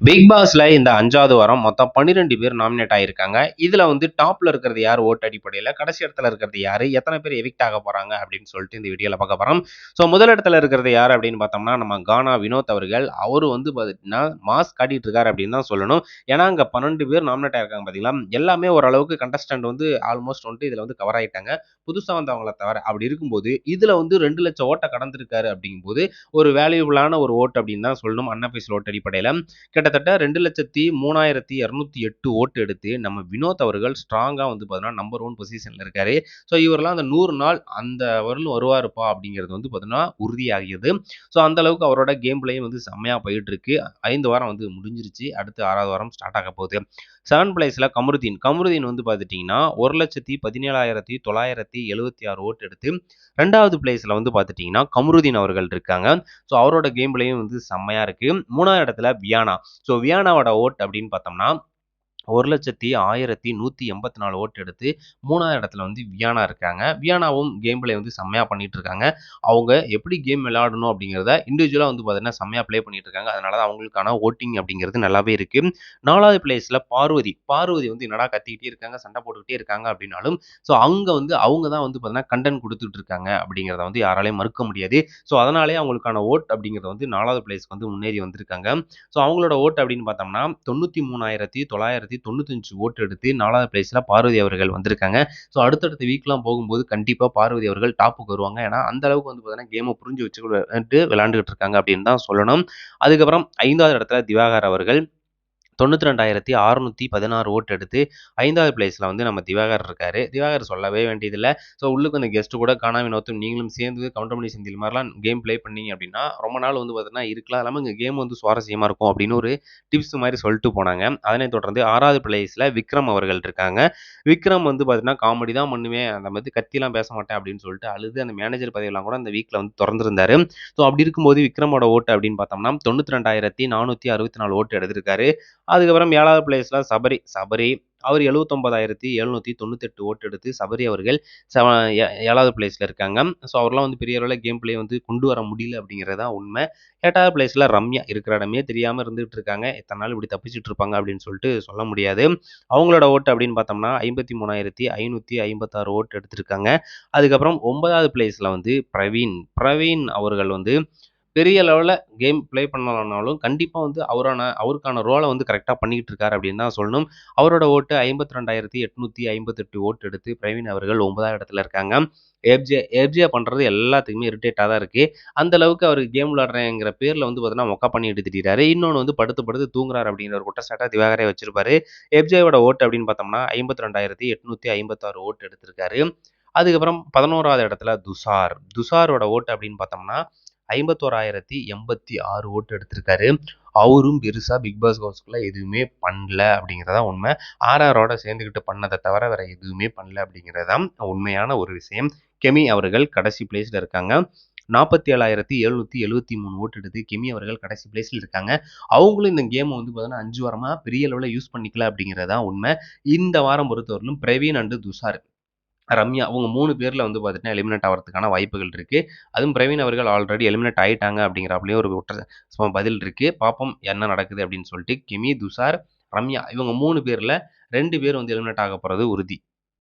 Big பாஸ்ல இந்த 5வது வாரம் மொத்தம் 12 பேர் நாமினேட் ஆயிருக்காங்க. இதுல வந்து டாப்ல இருக்கிறது யார் ஓட்டு அடிப்படையில, கடைசி இடத்துல இருக்கிறது யாரு, எத்தனை பேர் எவிக்ட் ஆக போறாங்க அப்படின்னு சொல்லிட்டு இந்த வீடியோல பார்க்க போறோம். ஸோ முதல் இடத்துல இருக்கிறது யார் அப்படின்னு பார்த்தோம்னா, நம்ம கானா வினோத் அவர்கள். அவரு வந்து பார்த்தீங்கன்னா மாஸ் காட்டிட்டு இருக்காரு அப்படின்னு தான் சொல்லணும். ஏன்னா அங்க 12 பேர் நாமினேட் ஆயிருக்காங்க பார்த்தீங்களா, எல்லாமே ஓரளவுக்கு கண்டஸ்டன்ட் வந்து ஆல்மோஸ்ட் வந்துட்டு இதுல வந்து கவர் ஆயிட்டாங்க. புதுசா வந்தவங்கள தவிர. அப்படி இருக்கும்போது இதுல வந்து 2,00,000 ஓட்ட கடந்திருக்காரு அப்படிங்கும்போது ஒரு வேல்யூபிளான ஒரு ஓட்டு அப்படின்னு தான் சொல்லணும். அன்அஃபிஷியல் ஓட்டு அடிப்படையில கிட்டத்தட்ட 2,02,208 ஓட்டு எடுத்து நம்ம வினோத் அவர்கள் ஸ்ட்ராங்கா வந்து பார்த்தீங்கன்னா நம்பர் 1 பொசிஷன்ல இருக்காரு. ஸோ இவரெல்லாம் அந்த 100 நாள் அந்த வரலும் வருவாருப்பா அப்படிங்கிறது வந்து பார்த்தீங்கன்னா உறுதியாகியது. ஸோ அந்த அளவுக்கு அவரோட கேம் பிளேயும் வந்து செம்மையா போயிட்டு இருக்கு. 5 வாரம் வந்து முடிஞ்சிருச்சு. அடுத்து 6வது வாரம் ஸ்டார்ட் ஆக போகுது. 7 பிளேஸ்ல கமருதீன். கமருதீன் வந்து பார்த்துட்டீங்கன்னா 1,17,976 ஓட்டு எடுத்து 2வது பிளேஸ்ல வந்து பார்த்துட்டீங்கன்னா கமருதீன் அவர்கள் இருக்காங்க. ஸோ அவரோட கேம் பிளேயும் வந்து செம்மையா இருக்கு. 3வது இடத்துல வியானா. ஸோ வியானாவோட ஓட் அப்படின்னு பார்த்தோம்னா 1,01,184 ஓட்டு எடுத்து 3வது இடத்துல வந்து வியானா இருக்காங்க. வியானாவும் கேம் பிளே வந்து செம்மையா பண்ணிட்டு இருக்காங்க. அவங்க எப்படி கேம் விளையாடணும் அப்படிங்கிறத இண்டிவிஜுவலா வந்து பார்த்தீங்கன்னா செம்மையா ப்ளே பண்ணிட்டு இருக்காங்க. அதனால தான் அவங்களுக்கான ஓட்டிங் அப்படிங்கிறது நல்லாவே இருக்கு. 4வது பிளேஸ்ல பார்வதி. பார்வதி வந்து என்னடா கத்திக்கிட்டே இருக்காங்க, சண்டை போட்டுக்கிட்டே இருக்காங்க அப்படின்னாலும், ஸோ அங்க வந்து அவங்க தான் வந்து பார்த்தீங்கன்னா கண்டென்ட் குடுத்துட்டு இருக்காங்க அப்படிங்கிறத வந்து யாராலயும் மறுக்க முடியாது. ஸோ அதனாலேயே அவங்களுக்கான ஓட் அப்படிங்கிறது வந்து 4வது பிளேஸ்க்கு வந்து முன்னேறி வந்திருக்காங்க. ஸோ அவங்களோட ஓட்டு அப்படின்னு பார்த்தோம்னா 93,995 ஓட்டு எடுத்து 4வது பிளேஸ்ல பார்வதி அவர்கள் வந்திருக்காங்க. ஸோ அடுத்தடுத்த வீக்லாம் போகும்போது கண்டிப்பா பார்வதி அவர்கள் டாப்புக்கு வருவாங்க. ஏன்னா அந்த அளவுக்கு வந்து பார்த்தீங்கன்னா கேமை புரிஞ்சு வச்சுக்கிட்டு விளையாண்டுகிட்டு இருக்காங்க அப்படின்னு தான் சொல்லணும். அதுக்கப்புறம் 5வது இடத்துல திவாகர் அவர்கள் 92,616 ஓட்டு எடுத்து 5வது பிளேஸ்ல வந்து நம்ம திவாகர் இருக்காரு. திவாகர் சொல்லவே வேண்டியதில்ல. ஸோ உள்ளுக்கு அந்த கெஸ்ட் கூட கானா வினோத்தும் நீங்களும் சேர்ந்து கவுண்டர் பண்ணி செந்தில் மாதிரிலாம் கேம் ப்ளே பண்ணீங்க அப்படின்னா, ரொம்ப நாள் வந்து பார்த்தீங்கன்னா இருக்கலாம். அது இல்லாம இங்க கேம் வந்து சுவாரஸ்யமா இருக்கும் அப்படின்னு ஒரு டிப்ஸ் மாரி சொல்லிட்டு போனாங்க. அதனைத் தொடர்ந்து 6வது பிளேஸ்ல விக்ரம் அவர்கள் இருக்காங்க. விக்ரம் வந்து பார்த்தீங்கன்னா, காமெடி தான் பண்ணுவேன். அந்த மாதிரி கத்திலாம் பேச மாட்டேன் அப்படின்னு சொல்லிட்டு அழுது அந்த மேனேஜர் பதவியெல்லாம் கூட அந்த வீக்ல வந்து தொறந்திருந்தாரு. ஸோ அப்படி இருக்கும்போது விக்ரமோட ஓட்டு அப்படின்னு பார்த்தோம்னா 92,464 ஓட்டு எடுத்திருக்காரு. அதுக்கப்புறம் 7வது பிளேஸ்ல சபரி. சபரி அவர் 79,798 ஓட்டு எடுத்து சபரி அவர்கள் 7வது பிளேஸ்ல இருக்காங்க. ஸோ அவர்லாம் வந்து பெரிய அளவுல கேம் பிளே வந்து கொண்டு வர முடியல அப்படிங்கிறது தான் உண்மை. 8வது பிளேஸ்ல ரம்யா இருக்கிற இடமே தெரியாம இருந்துட்டு இருக்காங்க. எத்தன நாள் இப்படி தப்பிச்சுட்டு இருப்பாங்க அப்படின்னு சொல்லிட்டு சொல்ல முடியாது. அவங்களோட ஓட்டு அப்படின்னு பார்த்தோம்னா 53,556 ஓட்டு எடுத்திருக்காங்க. அதுக்கப்புறம் 9வது பிளேஸ்ல வந்து பிரவீன். பிரவீன் அவர்கள் வந்து பெரிய லெவல்ல கேம் ப்ளே பண்ணலனாலும், கண்டிப்பா வந்து அவருக்கான ரோல வந்து கரெக்ட்டா பண்ணிக்கிட்டு இருக்காரு அப்படின்னு தான் சொல்லணும். அவரோட ஓட்டு 52,858 ஓட்டு எடுத்து பிரவீன் அவர்கள் 9வது இடத்துல இருக்காங்க. எஃப்ஜே பண்றது எல்லாத்துக்குமே இரிட்டேட்டா தான் இருக்கு. அந்த அளவுக்கு அவரு கேம் விளையாடுறேங்கிற பேர்ல வந்து பார்த்தீங்கன்னா, மொக்க பண்ணிட்டு திரியிறாரு. இன்னொன்னு வந்து படுத்து படுத்து தூங்குறாரு அப்படிங்கிற ஒரு குற்றச்சாட்ட திவாகரே வச்சிருப்பாரு. எஃப்ஜேவோட ஓட்டு அப்படின்னு பார்த்தோம்னா 52,856 ஓட்டு எடுத்திருக்காரு. அதுக்கப்புறம் 11வது இடத்துல துஷார். துஷாரோட ஓட்டு அப்படின்னு பார்த்தோம்னா 51,086 ஓட்டு எடுத்திருக்காரு. அவரும் பெருசா பிக் பாஸ் ஹவுஸ்குள்ள எதுவுமே பண்ணல அப்படிங்கிறது தான் உண்மை. ஆர்ஆரோட சேர்ந்துக்கிட்டு பண்ணத தவிர வேற எதுவுமே பண்ணல அப்படிங்கிறது தான் உண்மையான ஒரு விஷயம். கெமி அவர்கள் கடைசி பிளேஸ்ல இருக்காங்க. 47,773 ஓட்டு எடுத்து கெமி அவர்கள் கடைசி பிளேஸ்ல இருக்காங்க. அவங்களும் இந்த கேம வந்து பார்த்தீங்கன்னா 5 வாரமா பெரிய லெவல்ல யூஸ் பண்ணிக்கல அப்படிங்கிறது தான் உண்மை. இந்த வாரம் பொறுத்தவரையிலும் பிரவீன் அண்ட் துஷார் ரம்யா. அவங்க 3 பேர்ல வந்து பார்த்தீங்கன்னா, எலிமினேட் ஆவறதுக்கான வாய்ப்புகள் இருக்கு. அதுவும் பிரவீன் அவர்கள் ஆல்ரெடி எலிமினேட் ஆயிட்டாங்க அப்படிங்கிறாப்லயும் ஒரு பதில் இருக்கு. பார்ப்போம் என்ன நடக்குது அப்படின்னு சொல்லிட்டு. கிமி, துஷார், ரம்யா இவங்க 3 பேர்ல 2 பேர் வந்து எலிமினேட் ஆக போறது உறுதி.